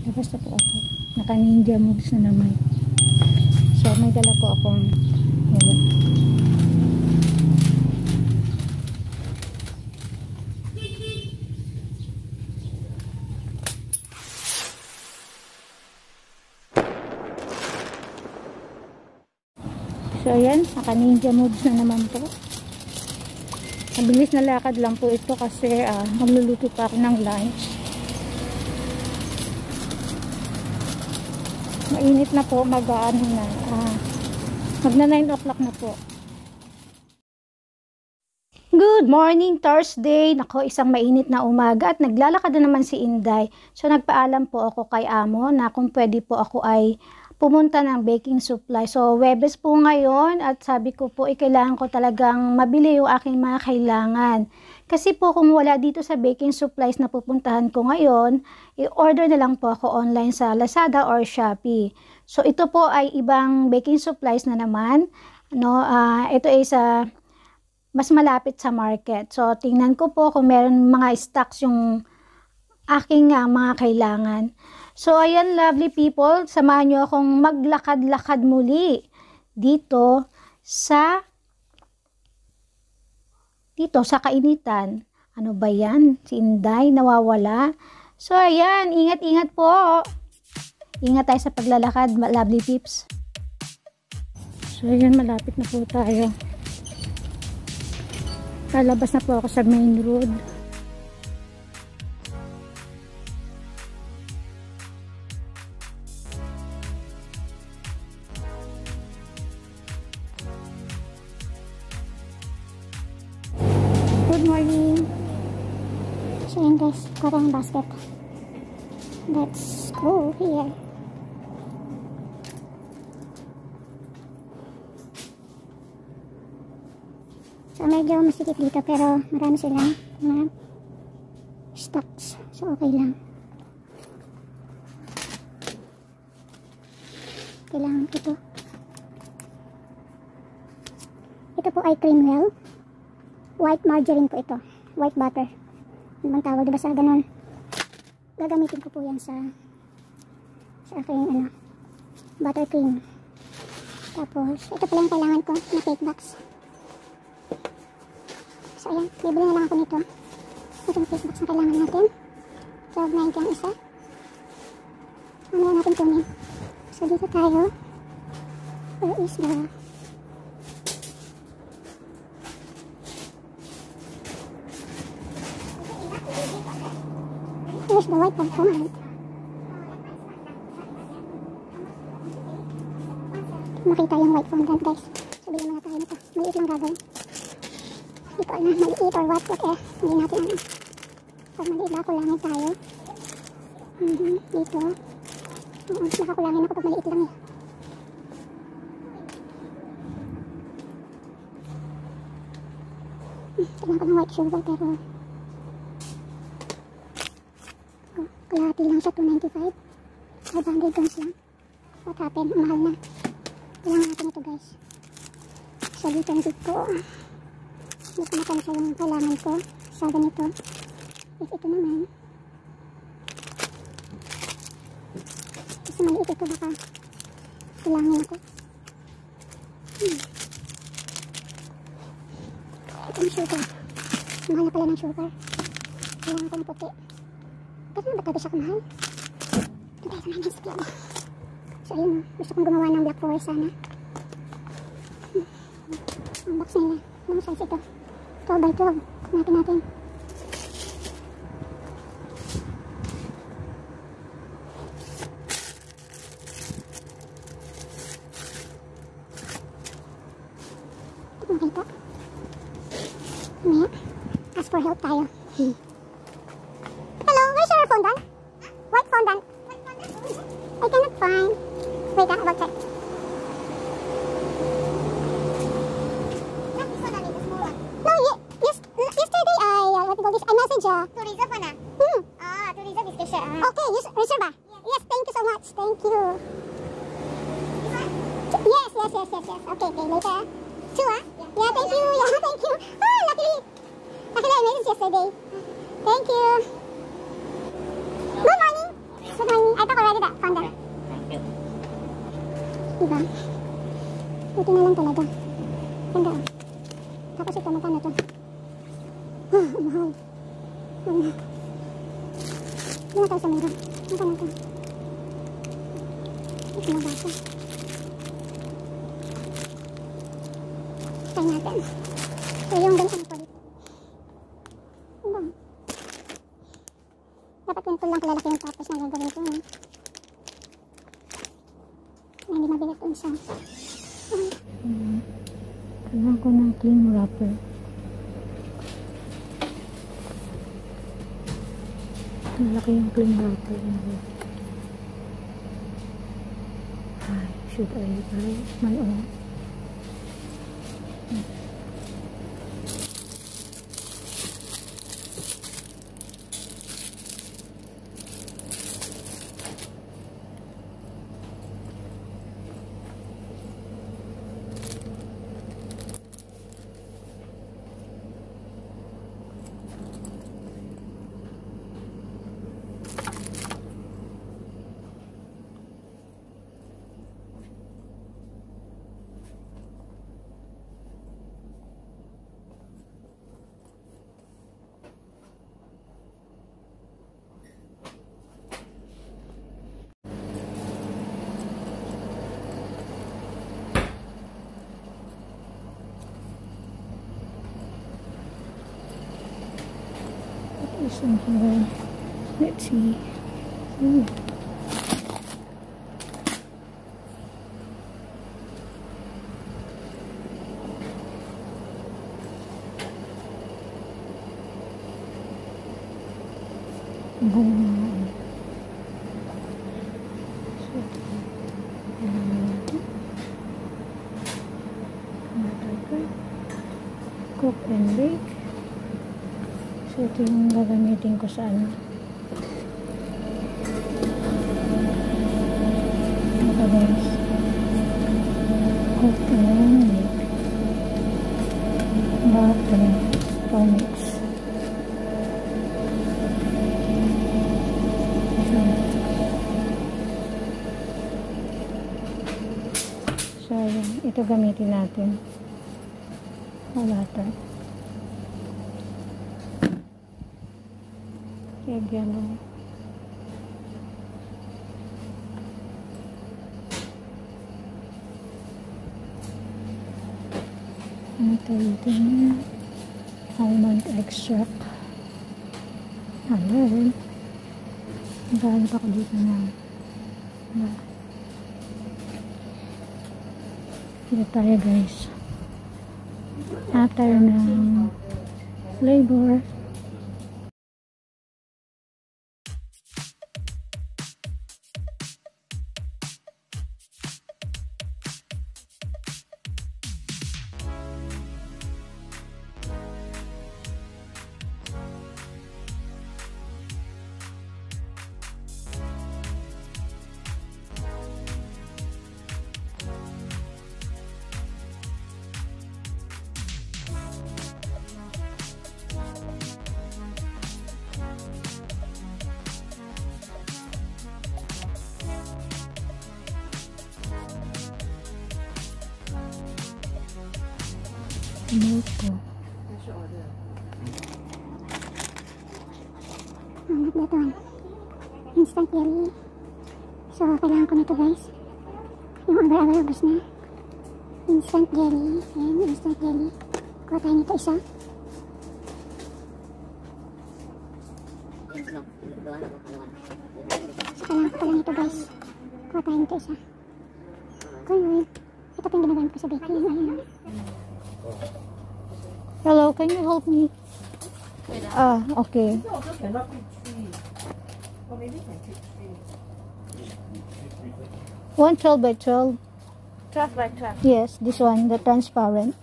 Labas na po ako. Naka-ninja moves na naman. So, may dala po akong yun. So, ayan. Naka-ninja moves na naman po. Mabilis na lakad lang po ito kasi magluluto pa ako ng lunch. Mainit na po, magna 9 o'clock na po. Good morning, Thursday. Nako, isang mainit na umaga at naglalakad na naman si Inday. So nagpaalam po ako kay Amo na kung pwede po ako ay pumunta ng baking supply. So Webes po ngayon at sabi ko po kailangan ko talagang mabili yung aking mga kailangan. Kasi po kung wala dito sa baking supplies na pupuntahan ko ngayon, i-order na lang po ako online sa Lazada or Shopee. So ito po ay ibang baking supplies na naman. No, ito ay sa mas malapit sa market. So tingnan ko po kung meron mga stocks yung aking mga kailangan. So, ayan, lovely people, samahan nyo akong maglakad-lakad muli dito sa kainitan. Ano ba yan? Si Inday, nawawala. So, ayan, ingat-ingat po. Ingat tayo sa paglalakad, lovely peeps. So, ayan, malapit na po tayo. Lalabas na po ako sa main road. Good morning. So yun guys, kuha ng basket. Let's go here. So medyo masikip dito pero marami silang mga stocks. So okay lang. Kailangan ko ito. Ito po ay cream well. White margarine po ito. White butter. Ano bang tawag? Diba sa ganun? Gagamitin ko po yan sa aking butter cream. Tapos, ito pala yung kailangan ko na cake box. So, ayan. Bibili na lang ako nito. Itong cake box na kailangan natin. 12.90 ang isa. Ano na natin kunin? So, dito tayo. Where is the... Here's the white fondant. Makita yung white fondant guys. So bilhin muna tayo nito. Maliit lang gagawin. Hindi ko alam maliit or what hindi natin alam. Pag maliit lang kulangin tayo. Dito. Oo, nakakulangin ako pag maliit lang eh. Tignan ko ng white sugar pero kalahati lang siya, 295. 500 grams lang. What happened? Ang mahal na. Kailangan natin ito guys. So dito yung ko. Hindi ko matansya yung kailangan ko sa ganito. If ito naman. Kasi maliit ito baka kailangan ako. Ito yung sugar. Mahal na pala ng sugar. Kailangan ko ng puti. Kasi ba't pwede siya kumahal? Ito tayo sa namin sa club. So ayun, gusto kong gumawa ng black forest sana. Ang box nila. Anong size ito? 12 by 12. Kunatin natin. Ito makita. Maya, ask for help tayo. Hello, where's your fondant? White fondant. I cannot find. Wait, I will check. No, yesterday what do you call this? I message Turiza pa na? Turiza biscuit siya. Okay, reserve ba? Yes, thank you so much. Thank you. Yes. Okay, later. 2 Yeah, thank you. Yeah, thank you. Luckily I messaged yesterday. Thank you. Good morning. I thought Diba? Buti na lang talaga. Ganda oh. Tapos ito, magkano to? Ang mahal. Ano? Hindi na tayo sa mura. Magkano to? Ito na basa. Try natin. So yung ganito po dito. Ano? Dapat ganito lang kalalaki yung tapos na gagawin ko. Na hindi mabigat dun sa... Kailangan ko ng cling wrapper. Malaki yung cling wrapper. Ay, should I buy my own? Is in here. Let's see. Ooh. Cook and bake. So ito yung gagamitin ko sa ano. Ito guys. Cook and bake. Butter. Tonics. So ito gamitin natin. Butter. Egg yellow. Ito niya. Almond extract. Hello. Galit ako dito na. Dito tayo guys. After ng flavor. Tomato. Hanap na ito. Instant jelly. So, kailangan ko nito guys. Yung agar-agar ubos na. Instant jelly. Ayan, instant jelly. Kuha tayo nito isa. So, kailangan ko pala nito guys. Kuha tayo nito isa. Kaya, ito pa yung ginagamit ko sa bakery. Ayan. Hello, can you help me? Okay. One 12 by 12. 12 by 12. Yes, this one, the transparent.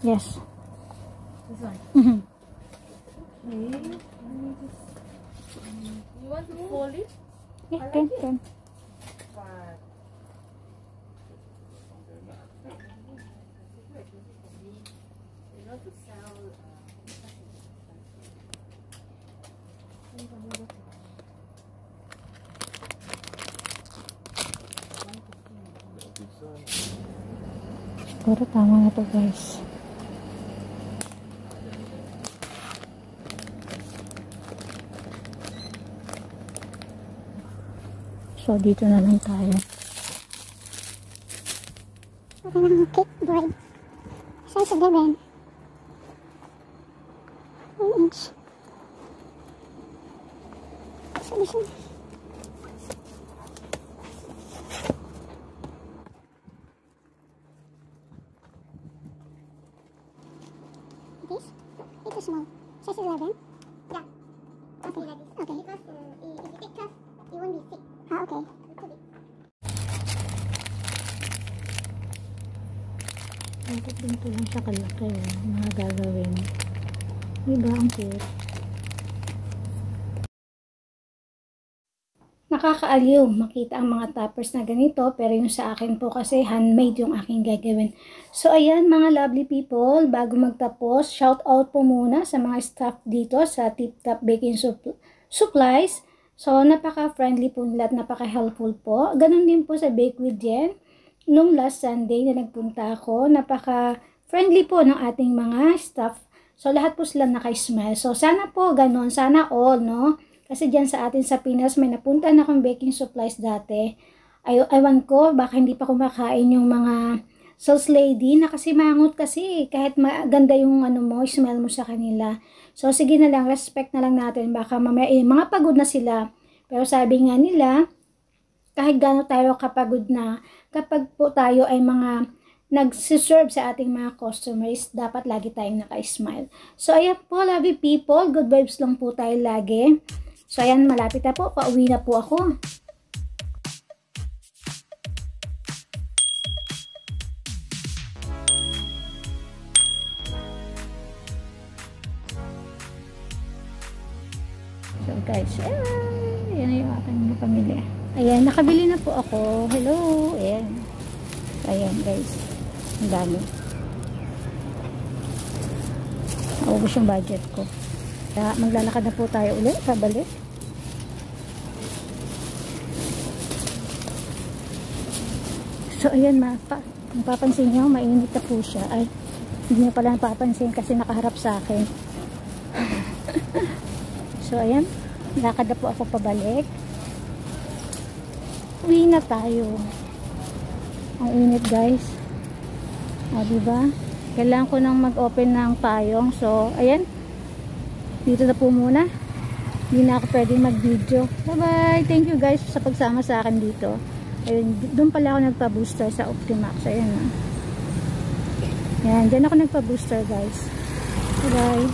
Yes. This one. Mm-hmm. Okay. You want to fold it? Yeah, can. But you know to sell. Siguro tama na to guys. So, dito na lang tayo. Okay lang, kickboard. Size 11. 1 inch. So, this one. This? It's small. Size 11? Yeah. Okay. Okay. Because if you take tough, it won't be thick. Ah, okay. Bakit ganito lang siya kalaki mga gagawin. Diba ang cute? Nakakaaliw makita ang mga toppers na ganito, pero yung sa akin po kasi handmade yung aking gagawin. So ayan mga lovely people, bago magtapos, shout out po muna sa mga staff dito sa Tip Top Baking Supplies. So napaka-friendly po nila at napaka-helpful po. Ganun din po sa Bake with Jen. Nung last Sunday na nagpunta ako, napaka-friendly po ng ating mga staff. So, lahat po sila naka-smile. So, sana po ganun. Sana all, no? Kasi dyan sa atin sa Pinas, may napunta na akong baking supplies dati. Aywan ko, baka hindi pa kumakain yung mga sales lady na kasi mangot kasi. Kahit maganda yung ano mo, smell mo sa kanila. So, sige na lang, respect na lang natin. Baka mamaya, mga pagod na sila. Pero sabi nga nila, kahit gaano tayo kapagod na, kapag po tayo ay mga nagsiserve sa ating mga customers, dapat lagi tayong naka-smile. So, ayan po, lovely people. Good vibes lang po tayo lagi. So, ayan, malapit na po. Pauwi na po ako. So, guys, ayan yung aking pamilya. Ayan, nakabili na po ako. Hello, ayan. Ayan, guys. Ang dami. Naubos yung budget ko. Kaya maglalakad na po tayo ulit. Pabalik. So, ayan, mapapansin nyo, mainit na po siya. Ay, hindi nyo pala napapansin kasi nakaharap sa akin. So, ayan. Lakad na po ako pabalik. Uwi na tayo. Ang init guys. O, diba? Kailangan ko nang mag-open ng payong. So, ayan. Dito na po muna. Hindi na ako pwedeng mag-video. Bye-bye! Thank you guys sa pagsama sa akin dito. Ayun, doon pala ako nagpa-booster sa Optimax. Ayan na. Ayan, dyan ako nagpa-booster guys. Bye-bye!